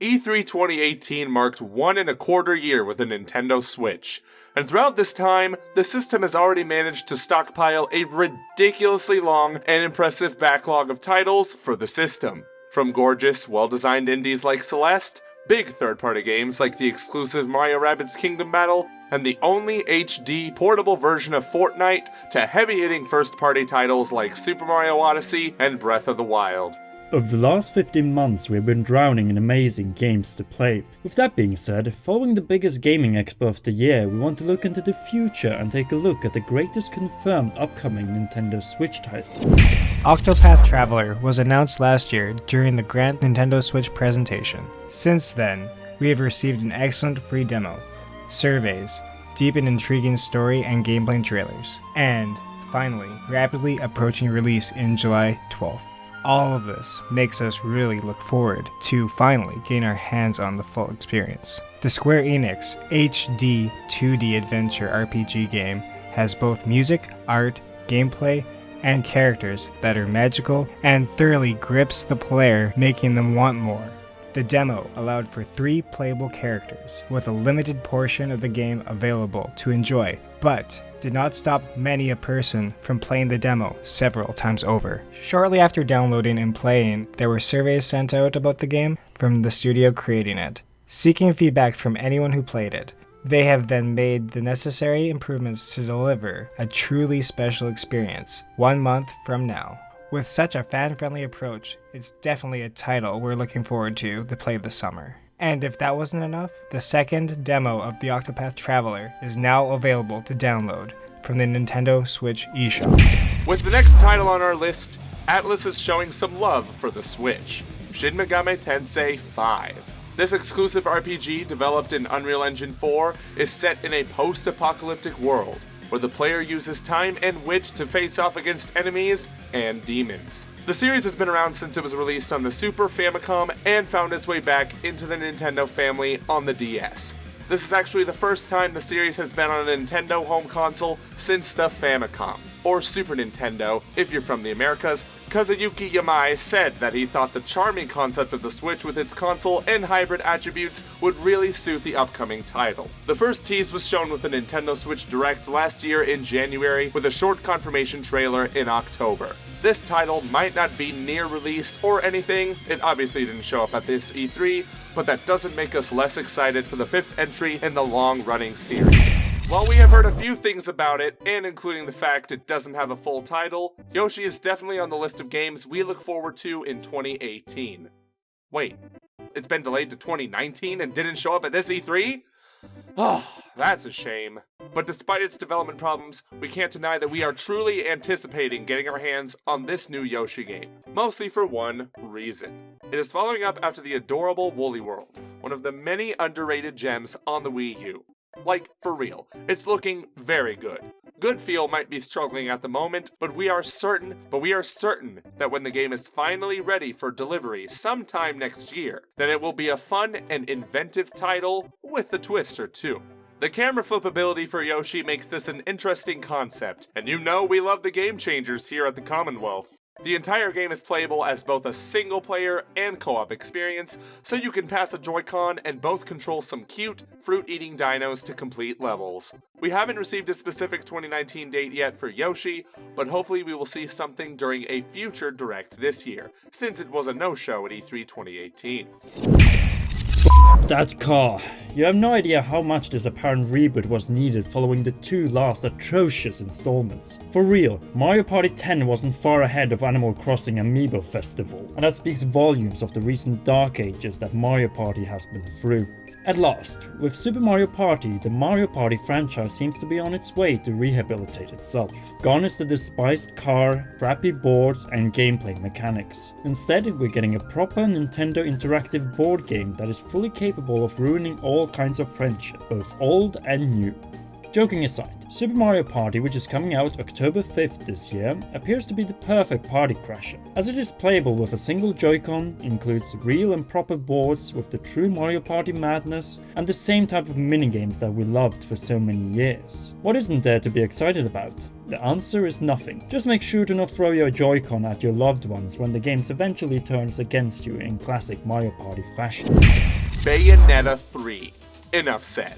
E3 2018 marked 1.25 years with the Nintendo Switch, and throughout this time, the system has already managed to stockpile a ridiculously long and impressive backlog of titles for the system. From gorgeous, well-designed indies like Celeste, big third-party games like the exclusive Mario Rabbids Kingdom Battle, and the only HD portable version of Fortnite, to heavy-hitting first-party titles like Super Mario Odyssey and Breath of the Wild. Over the last 15 months, we've been drowning in amazing games to play. With that being said, following the biggest gaming expo of the year, we want to look into the future and take a look at the greatest confirmed upcoming Nintendo Switch titles. Octopath Traveler was announced last year during the Grand Nintendo Switch presentation. Since then, we have received an excellent free demo, surveys, deep and intriguing story and gameplay trailers, and, finally, rapidly approaching release in July 12th. All of this makes us really look forward to finally getting our hands on the full experience. The Square Enix HD 2D adventure RPG game has both music, art, gameplay, and characters that are magical and thoroughly grips the player, making them want more. The demo allowed for 3 playable characters, with a limited portion of the game available to enjoy, but did not stop many a person from playing the demo several times over. Shortly after downloading and playing, there were surveys sent out about the game from the studio creating it, seeking feedback from anyone who played it. They have then made the necessary improvements to deliver a truly special experience 1 month from now. With such a fan-friendly approach, it's definitely a title we're looking forward to play this summer. And if that wasn't enough, the second demo of the Octopath Traveler is now available to download from the Nintendo Switch eShop. With the next title on our list, Atlus is showing some love for the Switch, Shin Megami Tensei 5. This exclusive RPG, developed in Unreal Engine 4, is set in a post-apocalyptic world, where the player uses time and wit to face off against enemies and demons. The series has been around since it was released on the Super Famicom and found its way back into the Nintendo family on the DS. This is actually the first time the series has been on a Nintendo home console since the Famicom, or Super Nintendo if you're from the Americas. Kazuyuki Yamai said that he thought the charming concept of the Switch with its console and hybrid attributes would really suit the upcoming title. The first tease was shown with the Nintendo Switch Direct last year in January, with a short confirmation trailer in October. This title might not be near release or anything, it obviously didn't show up at this E3, but that doesn't make us less excited for the 5th entry in the long-running series. While we have heard a few things about it, and including the fact it doesn't have a full title, Yoshi is definitely on the list of games we look forward to in 2018. Wait, it's been delayed to 2019 and didn't show up at this E3? Oh, that's a shame. But despite its development problems, we can't deny that we are truly anticipating getting our hands on this new Yoshi game. Mostly for one reason. It is following up after the adorable Woolly World, one of the many underrated gems on the Wii U. Like, for real, it's looking very good. Good Feel might be struggling at the moment, but we are certain that when the game is finally ready for delivery sometime next year, then it will be a fun and inventive title with a twist or two. The camera flip ability for Yoshi makes this an interesting concept, and you know we love the game changers here at the Commonwealth. The entire game is playable as both a single-player and co-op experience, so you can pass a Joy-Con and both control some cute, fruit-eating dinos to complete levels. We haven't received a specific 2019 date yet for Yoshi, but hopefully we will see something during a future Direct this year, since it was a no-show at E3 2018. That car. You have no idea how much this apparent reboot was needed following the 2 last atrocious installments. For real, Mario Party 10 wasn't far ahead of Animal Crossing Amiibo Festival, and that speaks volumes of the recent dark ages that Mario Party has been through. At last, with Super Mario Party, the Mario Party franchise seems to be on its way to rehabilitate itself. Gone is the despised car, crappy boards and gameplay mechanics. Instead, we're getting a proper Nintendo interactive board game that is fully capable of ruining all kinds of friendship, both old and new. Joking aside, Super Mario Party, which is coming out October 5th this year, appears to be the perfect party crasher, as it is playable with a single Joy-Con, includes real and proper boards with the true Mario Party madness, and the same type of minigames that we loved for so many years. What isn't there to be excited about? The answer is nothing. Just make sure to not throw your Joy-Con at your loved ones when the game eventually turns against you in classic Mario Party fashion. Bayonetta 3. Enough said.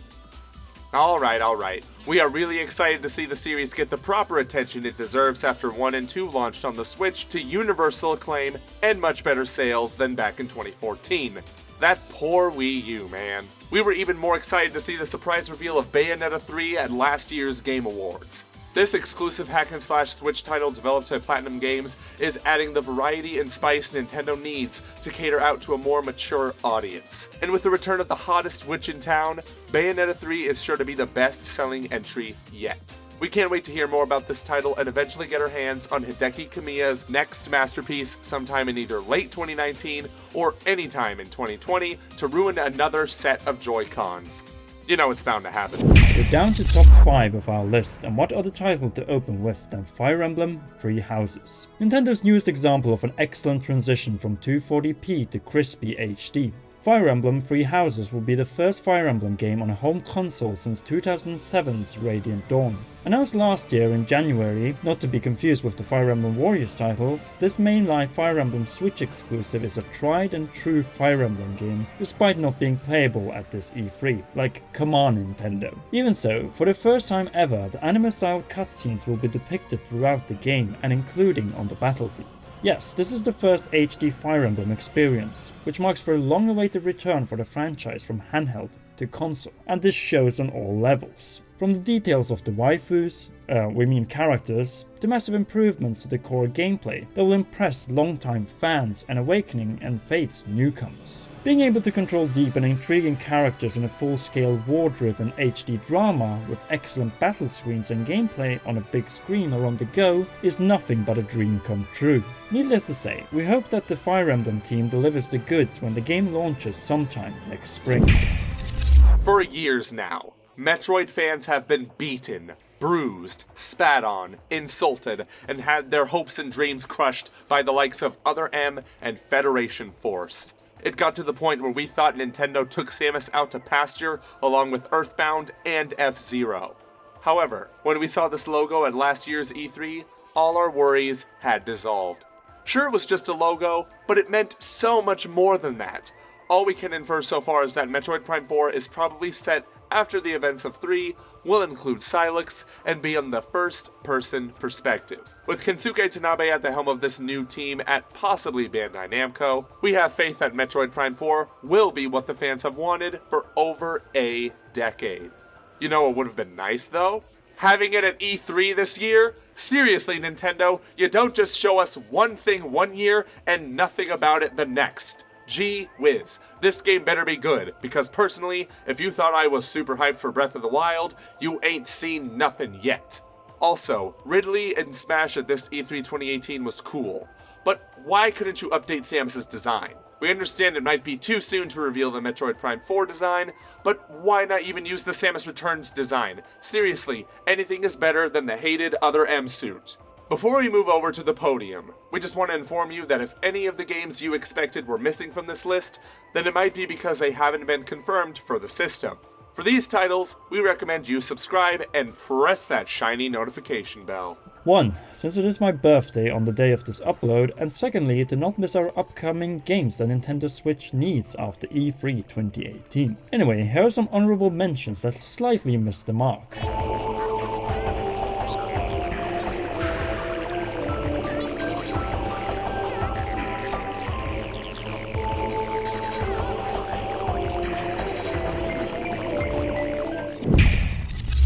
Alright. We are really excited to see the series get the proper attention it deserves after 1 and 2 launched on the Switch to universal acclaim and much better sales than back in 2014. That poor Wii U, man. We were even more excited to see the surprise reveal of Bayonetta 3 at last year's Game Awards. This exclusive hack-and-slash Switch title developed by Platinum Games is adding the variety and spice Nintendo needs to cater out to a more mature audience. And with the return of the hottest witch in town, Bayonetta 3 is sure to be the best-selling entry yet. We can't wait to hear more about this title and eventually get our hands on Hideki Kamiya's next masterpiece sometime in either late 2019 or anytime in 2020 to ruin another set of Joy-Cons. You know it's bound to happen. We're down to top 5 of our list, and what other title to open with than Fire Emblem Three Houses. Nintendo's newest example of an excellent transition from 240p to crispy HD. Fire Emblem Three Houses will be the first Fire Emblem game on a home console since 2007's Radiant Dawn. Announced last year in January, not to be confused with the Fire Emblem Warriors title, this mainline Fire Emblem Switch exclusive is a tried and true Fire Emblem game, despite not being playable at this E3. Like, come on Nintendo. Even so, for the first time ever, the anime-style cutscenes will be depicted throughout the game and including on the battlefield. Yes, this is the first HD Fire Emblem experience, which marks for a long-awaited return for the franchise from handheld to console, and this shows on all levels. From the details of the waifus, we mean characters, to massive improvements to the core gameplay that will impress longtime fans and awakening and Fate's newcomers. Being able to control deep and intriguing characters in a full-scale war-driven HD drama with excellent battle screens and gameplay on a big screen or on the go is nothing but a dream come true. Needless to say, we hope that the Fire Emblem team delivers the goods when the game launches sometime next spring. For years now, Metroid fans have been beaten, bruised, spat on, insulted, and had their hopes and dreams crushed by the likes of Other M and Federation Force. It got to the point where we thought Nintendo took Samus out to pasture along with Earthbound and F-Zero. However, when we saw this logo at last year's E3, all our worries had dissolved. Sure, it was just a logo, but it meant so much more than that. All we can infer so far is that Metroid Prime 4 is probably set after the events of 3, will include Sylux, and be on the first-person perspective. With Kensuke Tanabe at the helm of this new team at possibly Bandai Namco, we have faith that Metroid Prime 4 will be what the fans have wanted for over a decade. You know what would have been nice though? Having it at E3 this year? Seriously, Nintendo, you don't just show us one thing one year and nothing about it the next. Gee whiz, this game better be good, because personally, if you thought I was super hyped for Breath of the Wild, you ain't seen nothing yet. Also, Ridley and Smash at this E3 2018 was cool, but why couldn't you update Samus's design? We understand it might be too soon to reveal the Metroid Prime 4 design, but why not even use the Samus Returns design? Seriously, anything is better than the hated Other M suit. Before we move over to the podium, we just want to inform you that if any of the games you expected were missing from this list, then it might be because they haven't been confirmed for the system. For these titles, we recommend you subscribe and press that shiny notification bell. 1. Since it is my birthday on the day of this upload, and secondly, do not miss our upcoming games that Nintendo Switch needs after E3 2018. Anyway, here are some honorable mentions that slightly missed the mark.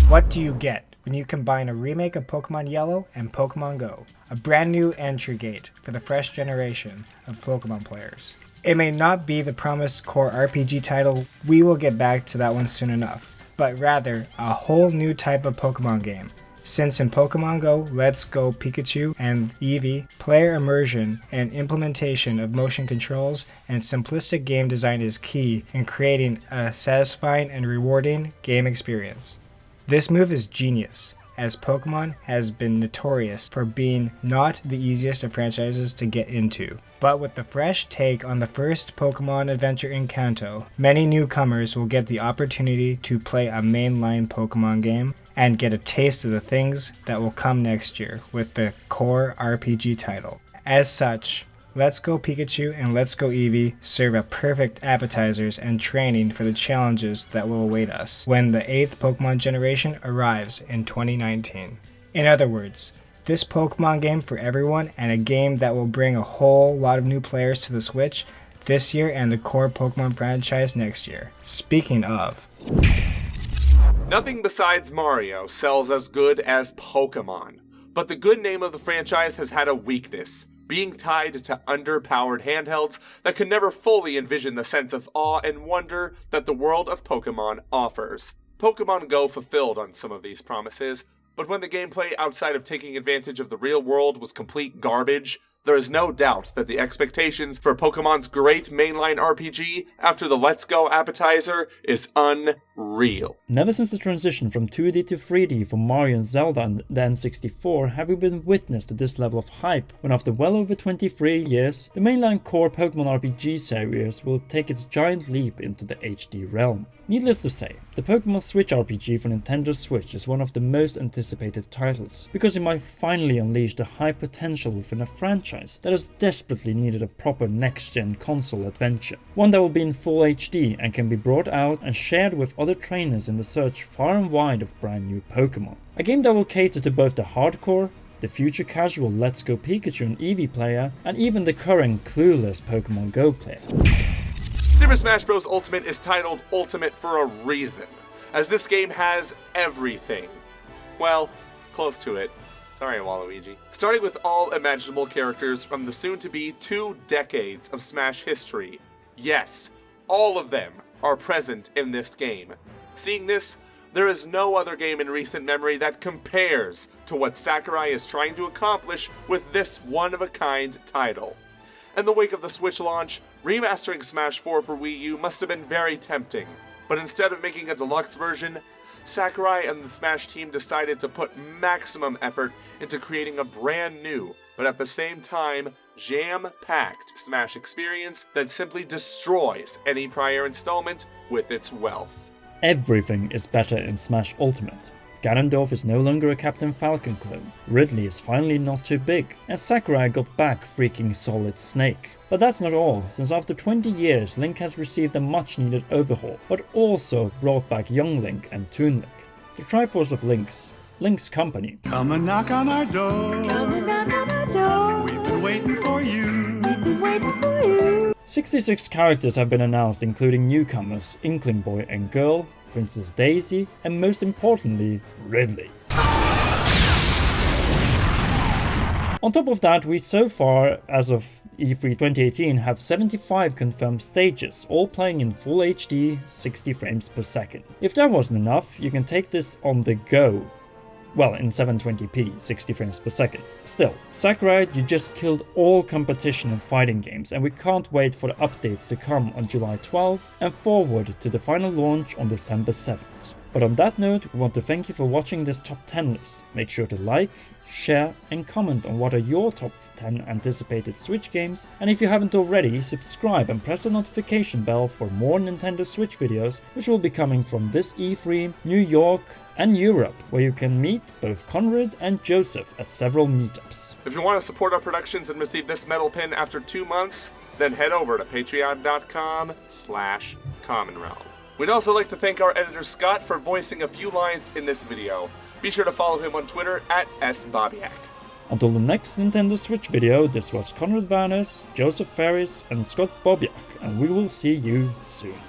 What do you get when you combine a remake of Pokemon Yellow and Pokemon Go? A brand new entry gate for the fresh generation of Pokemon players. It may not be the promised core RPG title, we will get back to that one soon enough, but rather a whole new type of Pokemon game. Since in Pokemon Go, Let's Go Pikachu and Eevee, player immersion and implementation of motion controls and simplistic game design is key in creating a satisfying and rewarding game experience. This move is genius, as Pokemon has been notorious for being not the easiest of franchises to get into. But with the fresh take on the first Pokemon adventure in Kanto, many newcomers will get the opportunity to play a mainline Pokemon game and get a taste of the things that will come next year with the core RPG title. As such, Let's Go Pikachu and Let's Go Eevee serve as perfect appetizers and training for the challenges that will await us when the 8th Pokemon generation arrives in 2019. In other words, this Pokemon game for everyone and a game that will bring a whole lot of new players to the Switch this year and the core Pokemon franchise next year. Speaking of, Nothing besides Mario sells as good as Pokemon, but the good name of the franchise has had a weakness, being tied to underpowered handhelds that can never fully envision the sense of awe and wonder that the world of Pokemon offers. Pokemon Go fulfilled on some of these promises, but when the gameplay outside of taking advantage of the real world was complete garbage, there is no doubt that the expectations for Pokemon's great mainline RPG after the Let's Go appetizer is unreal. Never since the transition from 2D to 3D for Mario and Zelda and the N64 have we been witness to this level of hype, when after well over 23 years, the mainline core Pokemon RPG series will take its giant leap into the HD realm. Needless to say, the Pokemon Switch RPG for Nintendo Switch is one of the most anticipated titles, because it might finally unleash the high potential within a franchise that has desperately needed a proper next-gen console adventure. One that will be in full HD and can be brought out and shared with other trainers in the search far and wide of brand new Pokemon. A game that will cater to both the hardcore, the future casual Let's Go Pikachu and Eevee player, and even the current clueless Pokemon Go player. Super Smash Bros. Ultimate is titled Ultimate for a reason, as this game has everything. Well, close to it. Sorry, Waluigi. Starting with all imaginable characters from the soon-to-be 2 decades of Smash history. Yes, all of them are present in this game. Seeing this, there is no other game in recent memory that compares to what Sakurai is trying to accomplish with this one-of-a-kind title. In the wake of the Switch launch, remastering Smash 4 for Wii U must have been very tempting, but instead of making a deluxe version, Sakurai and the Smash team decided to put maximum effort into creating a brand new, but at the same time, jam-packed Smash experience that simply destroys any prior installment with its wealth. Everything is better in Smash Ultimate. Ganondorf is no longer a Captain Falcon clone, Ridley is finally not too big, and Sakurai got back freaking Solid Snake. But that's not all, since after 20 years Link has received a much needed overhaul, but also brought back Young Link and Toon Link. The Triforce of Links, Link's company. Come and knock on our door. Come and knock on our door. We've been waiting for you. We've been waiting for you. 66 characters have been announced, including newcomers Inkling Boy and Girl, Princess Daisy, and most importantly, Ridley. On top of that, we so far, as of E3 2018, have 75 confirmed stages, all playing in full HD, 60 frames per second. If that wasn't enough, you can take this on the go. Well, in 720p, 60 frames per second. Still, Sakurai, you just killed all competition in fighting games, and we can't wait for the updates to come on July 12th and forward to the final launch on December 7th. But on that note, we want to thank you for watching this top 10 list. Make sure to like, share and comment on what are your top 10 anticipated Switch games, and if you haven't already, subscribe and press the notification bell for more Nintendo Switch videos, which will be coming from this E3, New York and Europe, where you can meet both Conrad and Joseph at several meetups. If you want to support our productions and receive this metal pin after 2 months, then head over to patreon.com/commonrealm. We'd also like to thank our editor Scott for voicing a few lines in this video. Be sure to follow him on Twitter @SBobiak. Until the next Nintendo Switch video, this was Conrad Varnes, Joseph Ferris and Scott Bobiak, and we will see you soon.